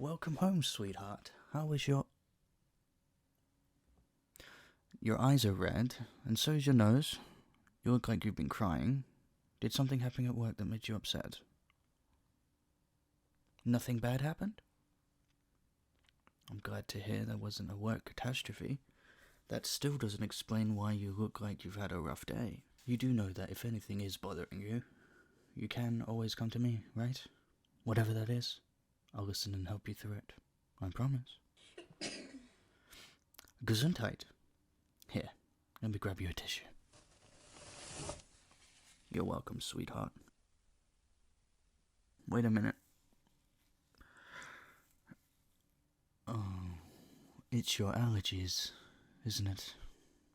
Welcome home, sweetheart. How was your... Your eyes are red, and so is your nose. You look like you've been crying. Did something happen at work that made you upset? Nothing bad happened? I'm glad to hear there wasn't a work catastrophe. That still doesn't explain why you look like you've had a rough day. You do know that if anything is bothering you, you can always come to me, right? Whatever that is, I'll listen and help you through it. I promise. Gesundheit. Here, let me grab you a tissue. You're welcome, sweetheart. Wait a minute. Oh, it's your allergies, isn't it?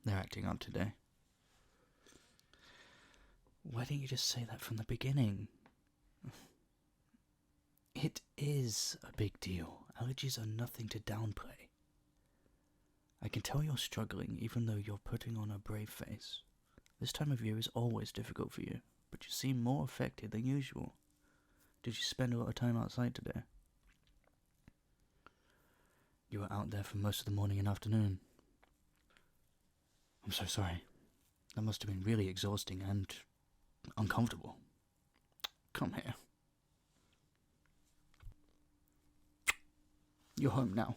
They're acting up today. Why didn't you just say that from the beginning? It is a big deal. Allergies are nothing to downplay. I can tell you're struggling even though you're putting on a brave face. This time of year is always difficult for you, but you seem more affected than usual. Did you spend a lot of time outside today? You were out there for most of the morning and afternoon. I'm so sorry. That must have been really exhausting and uncomfortable. Come here. You're home now,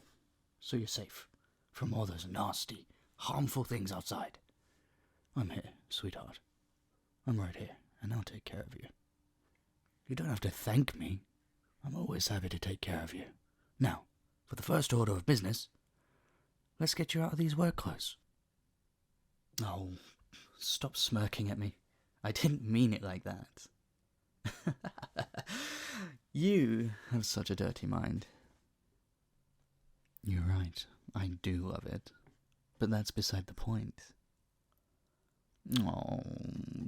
so you're safe from all those nasty, harmful things outside. I'm here, sweetheart. I'm right here, and I'll take care of you. You don't have to thank me. I'm always happy to take care of you. Now, for the first order of business, let's get you out of these work clothes. Oh, stop smirking at me. I didn't mean it like that. You have such a dirty mind. You're right, I do love it. But that's beside the point. Oh,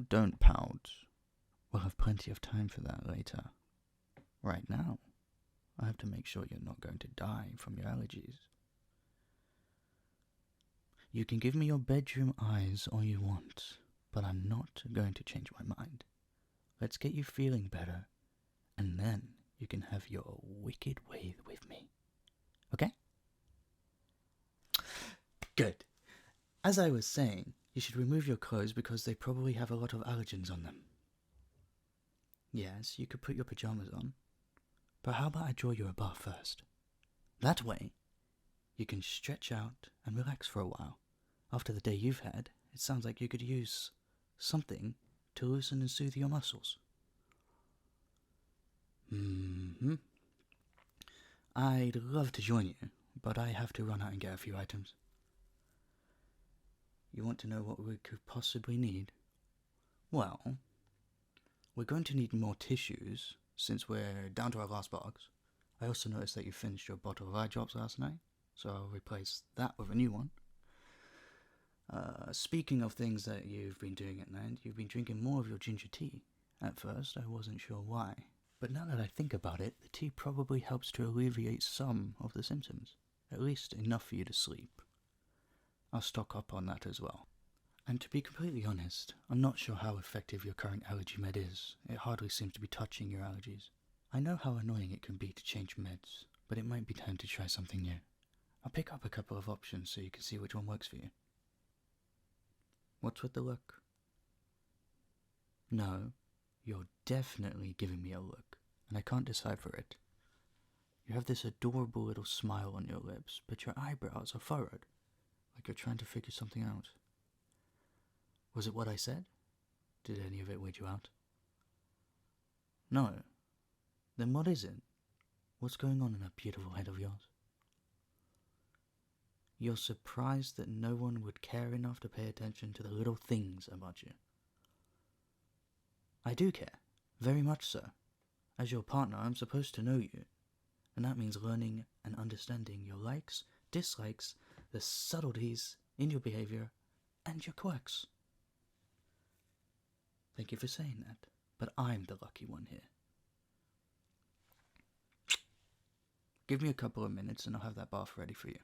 don't pout. We'll have plenty of time for that later. Right now, I have to make sure you're not going to die from your allergies. You can give me your bedroom eyes all you want, but I'm not going to change my mind. Let's get you feeling better, and then you can have your wicked way with me. Okay? Good. As I was saying, you should remove your clothes because they probably have a lot of allergens on them. Yes, you could put your pajamas on, but how about I draw you a bath first? That way, you can stretch out and relax for a while. After the day you've had, it sounds like you could use something to loosen and soothe your muscles. I'd love to join you, but I have to run out and get a few items. You want to know what we could possibly need? Well, we're going to need more tissues, since we're down to our last box. I also noticed that you finished your bottle of eye drops last night, so I'll replace that with a new one. Speaking of things that you've been doing at night, you've been drinking more of your ginger tea. At first, I wasn't sure why, but now that I think about it, the tea probably helps to alleviate some of the symptoms, at least enough for you to sleep. I'll stock up on that as well. And to be completely honest, I'm not sure how effective your current allergy med is. It hardly seems to be touching your allergies. I know how annoying it can be to change meds, but it might be time to try something new. I'll pick up a couple of options so you can see which one works for you. What's with the look? No, you're definitely giving me a look, and I can't decipher it. You have this adorable little smile on your lips, but your eyebrows are furrowed, like you're trying to figure something out. Was it what I said? Did any of it weird you out? No. Then what is it? What's going on in that beautiful head of yours? You're surprised that no one would care enough to pay attention to the little things about you. I do care, very much so. As your partner, I'm supposed to know you, and that means learning and understanding your likes, dislikes, the subtleties in your behavior, and your quirks. Thank you for saying that, but I'm the lucky one here. Give me a couple of minutes and I'll have that bath ready for you.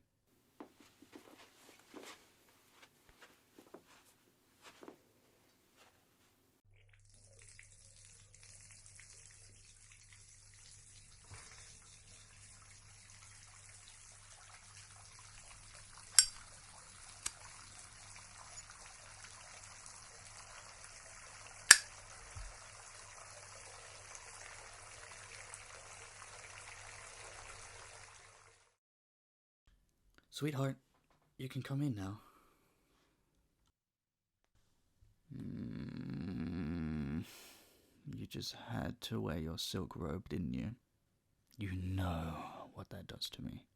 Sweetheart, you can come in now. You just had to wear your silk robe, didn't you? You know what that does to me.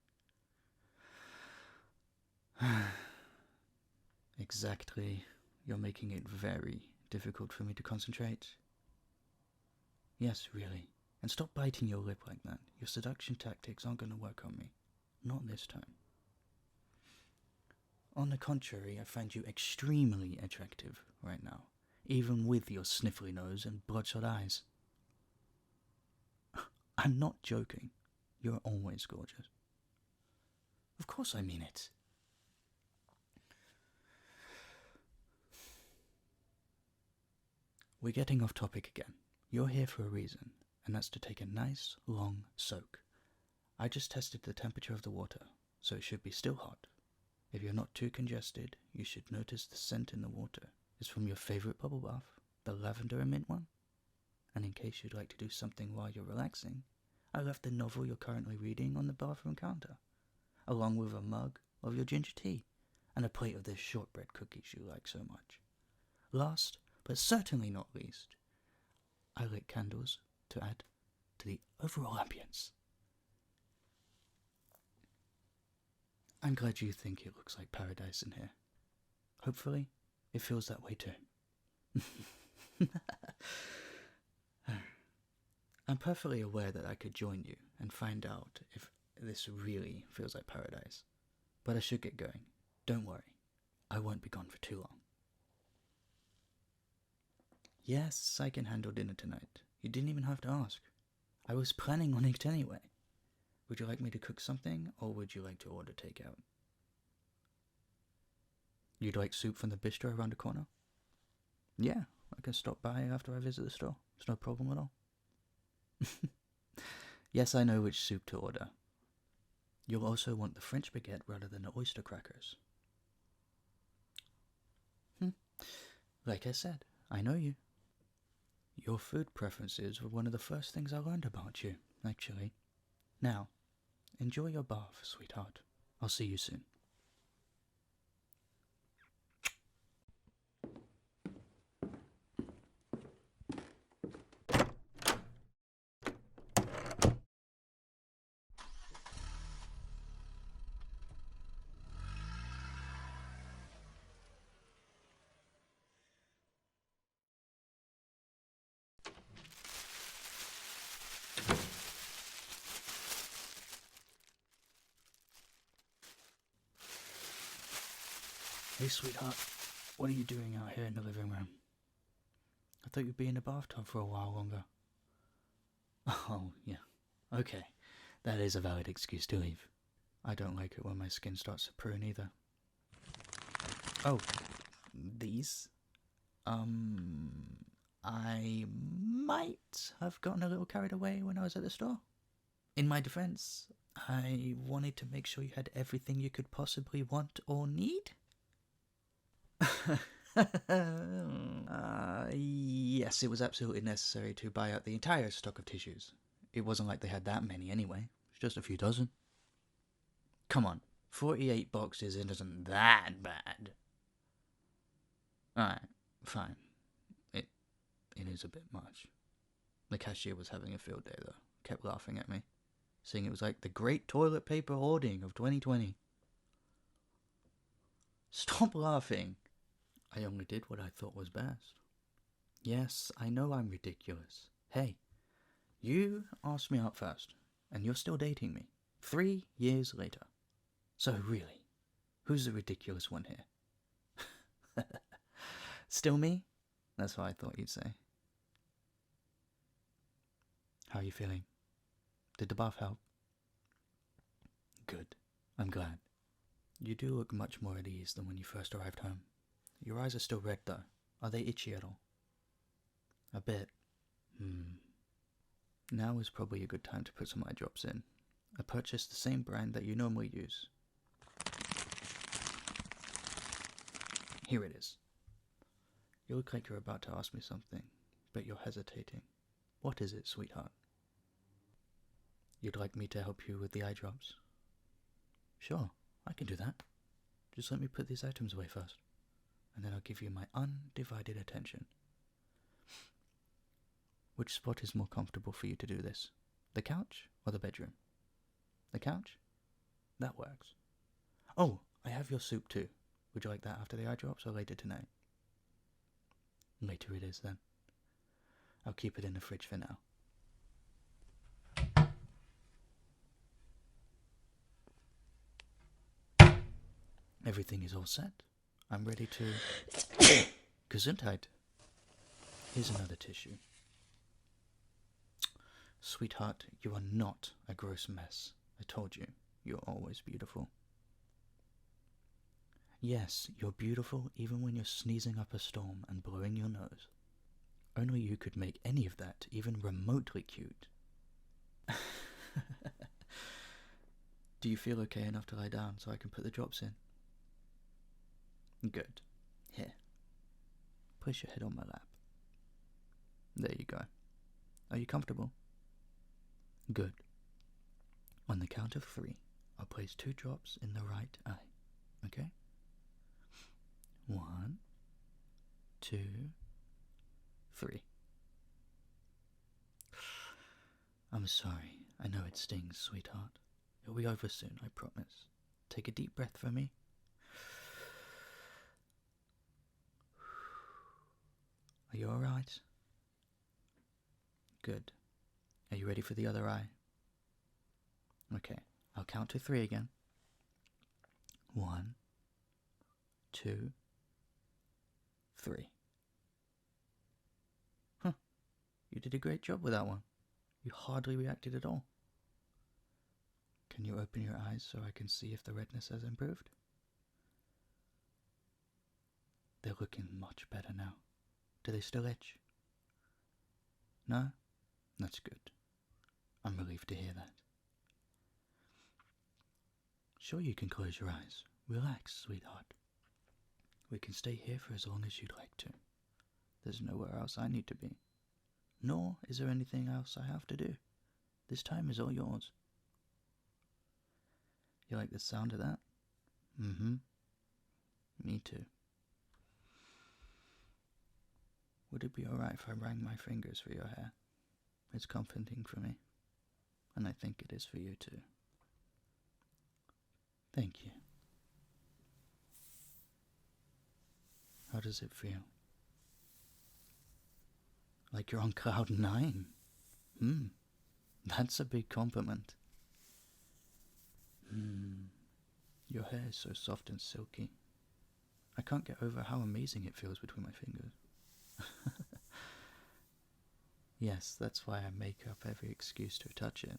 Exactly. You're making it very difficult for me to concentrate. Yes, really. And stop biting your lip like that. Your seduction tactics aren't going to work on me. Not this time. On the contrary, I find you extremely attractive right now, even with your sniffly nose and bloodshot eyes. I'm not joking. You're always gorgeous. Of course I mean it. We're getting off topic again. You're here for a reason, and that's to take a nice, long soak. I just tested the temperature of the water, so it should be still hot. If you're not too congested, you should notice the scent in the water is from your favorite bubble bath, the lavender and mint one. And in case you'd like to do something while you're relaxing, I left the novel you're currently reading on the bathroom counter, along with a mug of your ginger tea and a plate of the shortbread cookies you like so much. Last, but certainly not least, I lit candles to add to the overall ambience. I'm glad you think it looks like paradise in here. Hopefully, it feels that way too. I'm perfectly aware that I could join you and find out if this really feels like paradise. But I should get going. Don't worry. I won't be gone for too long. Yes, I can handle dinner tonight. You didn't even have to ask. I was planning on it anyway. Would you like me to cook something, or would you like to order takeout? You'd like soup from the bistro around the corner? Yeah, I can stop by after I visit the store. It's no problem at all. Yes, I know which soup to order. You'll also want the French baguette rather than the oyster crackers. Like I said, I know you. Your food preferences were one of the first things I learned about you, actually. Now, enjoy your bath, sweetheart. I'll see you soon. Hey, sweetheart. What are you doing out here in the living room? I thought you'd be in the bathtub for a while longer. Oh, yeah. Okay. That is a valid excuse to leave. I don't like it when my skin starts to prune either. Oh, these? I might have gotten a little carried away when I was at the store. In my defense, I wanted to make sure you had everything you could possibly want or need. Yes, it was absolutely necessary to buy out the entire stock of tissues. It wasn't like they had that many anyway. It's just a few dozen. Come on, 48 boxes isn't that bad. Alright, fine. It is a bit much. The cashier was having a field day though. Kept laughing at me, saying it was like the great toilet paper hoarding of 2020. Stop laughing. I only did what I thought was best. Yes, I know I'm ridiculous. Hey, you asked me out first, and you're still dating me. 3 years later. So really, who's the ridiculous one here? Still me? That's what I thought you'd say. How are you feeling? Did the bath help? Good. I'm glad. You do look much more at ease than when you first arrived home. Your eyes are still red though. Are they itchy at all? A bit. Now is probably a good time to put some eye drops in. I purchased the same brand that you normally use. Here it is. You look like you're about to ask me something, but you're hesitating. What is it, sweetheart? You'd like me to help you with the eye drops? Sure, I can do that. Just let me put these items away first, and then I'll give you my undivided attention. Which spot is more comfortable for you to do this? The couch or the bedroom? The couch? That works. Oh, I have your soup too. Would you like that after the eye drops or later tonight? Later it is then. I'll keep it in the fridge for now. Everything is all set. I'm ready to... Gesundheit. Here's another tissue. Sweetheart, you are not a gross mess. I told you, you're always beautiful. Yes, you're beautiful even when you're sneezing up a storm and blowing your nose. Only you could make any of that even remotely cute. Do you feel okay enough to lie down so I can put the drops in? Good. Here. Place your head on my lap. There you go. Are you comfortable? Good. On the count of 3, I'll place 2 drops in the right eye. Okay? 1, 2, 3. I'm sorry. I know it stings, sweetheart. It'll be over soon, I promise. Take a deep breath for me. Are you alright? Good. Are you ready for the other eye? Okay, I'll count to 3 again. 1, 2, 3. Huh. You did a great job with that one. You hardly reacted at all. Can you open your eyes so I can see if the redness has improved? They're looking much better now. Do they still itch? No? That's good. I'm relieved to hear that. Sure, you can close your eyes. Relax, sweetheart. We can stay here for as long as you'd like to. There's nowhere else I need to be. Nor is there anything else I have to do. This time is all yours. You like the sound of that? Mm-hmm. Me too. Would it be alright if I ran my fingers through your hair? It's comforting for me. And I think it is for you too. Thank you. How does it feel? Like you're on cloud 9. That's a big compliment. Your hair is so soft and silky. I can't get over how amazing it feels between my fingers. Yes, that's why I make up every excuse to touch it.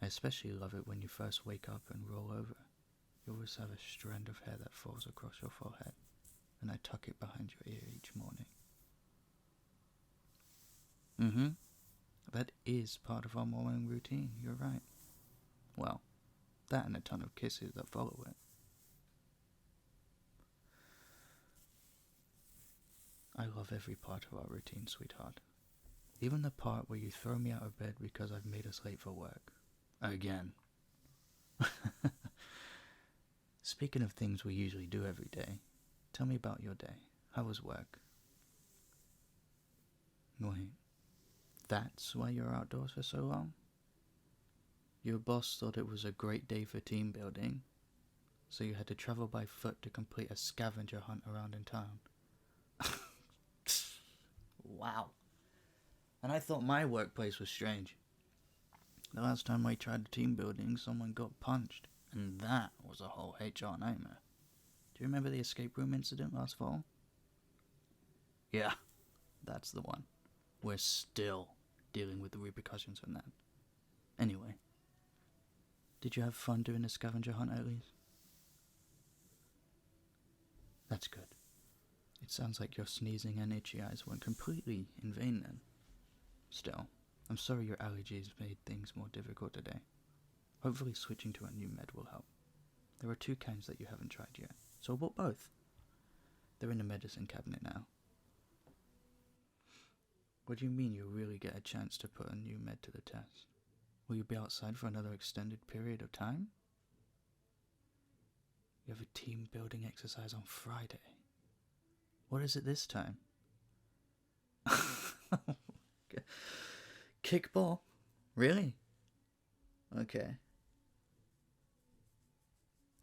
I especially love it when you first wake up and roll over. You always have a strand of hair that falls across your forehead, and I tuck it behind your ear each morning. That is part of our morning routine, you're right. Well, that and a ton of kisses that follow it. I love every part of our routine, sweetheart. Even the part where you throw me out of bed because I've made us late for work. Again. Speaking of things we usually do every day, tell me about your day. How was work? Wait, that's why you're outdoors for so long? Your boss thought it was a great day for team building, so you had to travel by foot to complete a scavenger hunt around in town. Wow. And I thought my workplace was strange. The last time I tried team building, someone got punched, and that was a whole HR nightmare. Do you remember the escape room incident last fall? Yeah, that's the one. We're still dealing with the repercussions from that. Anyway, did you have fun doing the scavenger hunt at least? That's good. It sounds like your sneezing and itchy eyes weren't completely in vain then. Still, I'm sorry your allergies made things more difficult today. Hopefully switching to a new med will help. There are 2 kinds that you haven't tried yet, so I bought both. They're in the medicine cabinet now. What do you mean you'll really get a chance to put a new med to the test? Will you be outside for another extended period of time? You have a team building exercise on Friday. What is it this time? Kickball? Really? Okay.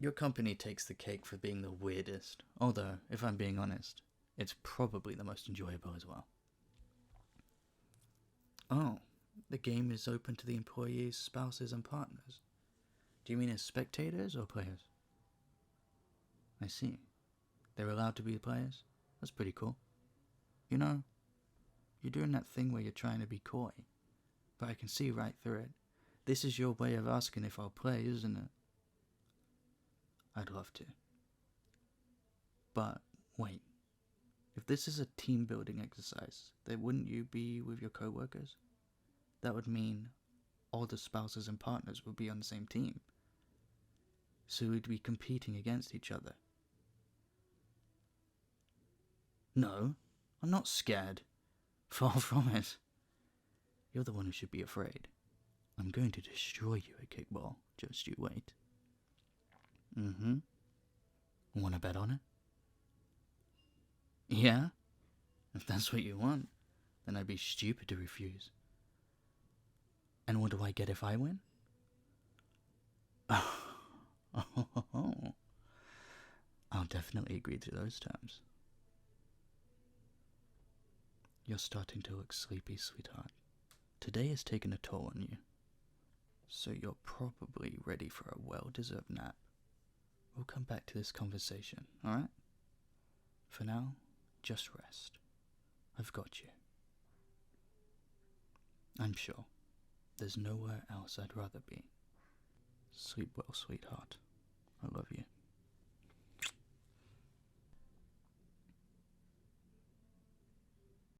Your company takes the cake for being the weirdest, although, if I'm being honest, it's probably the most enjoyable as well. Oh, the game is open to the employees, spouses, and partners. Do you mean as spectators or players? I see. They're allowed to be players? That's pretty cool. You know, you're doing that thing where you're trying to be coy, but I can see right through it. This is your way of asking if I'll play, isn't it? I'd love to. But, wait. If this is a team building exercise, then wouldn't you be with your co-workers? That would mean all the spouses and partners would be on the same team. So we'd be competing against each other. No, I'm not scared. Far from it. You're the one who should be afraid. I'm going to destroy you at kickball. Just you wait. Wanna bet on it? Yeah? If that's what you want, then I'd be stupid to refuse. And what do I get if I win? Oh, I'll definitely agree to those terms. You're starting to look sleepy, sweetheart. Today has taken a toll on you. So you're probably ready for a well-deserved nap. We'll come back to this conversation, alright? For now, just rest. I've got you. I'm sure there's nowhere else I'd rather be. Sleep well, sweetheart.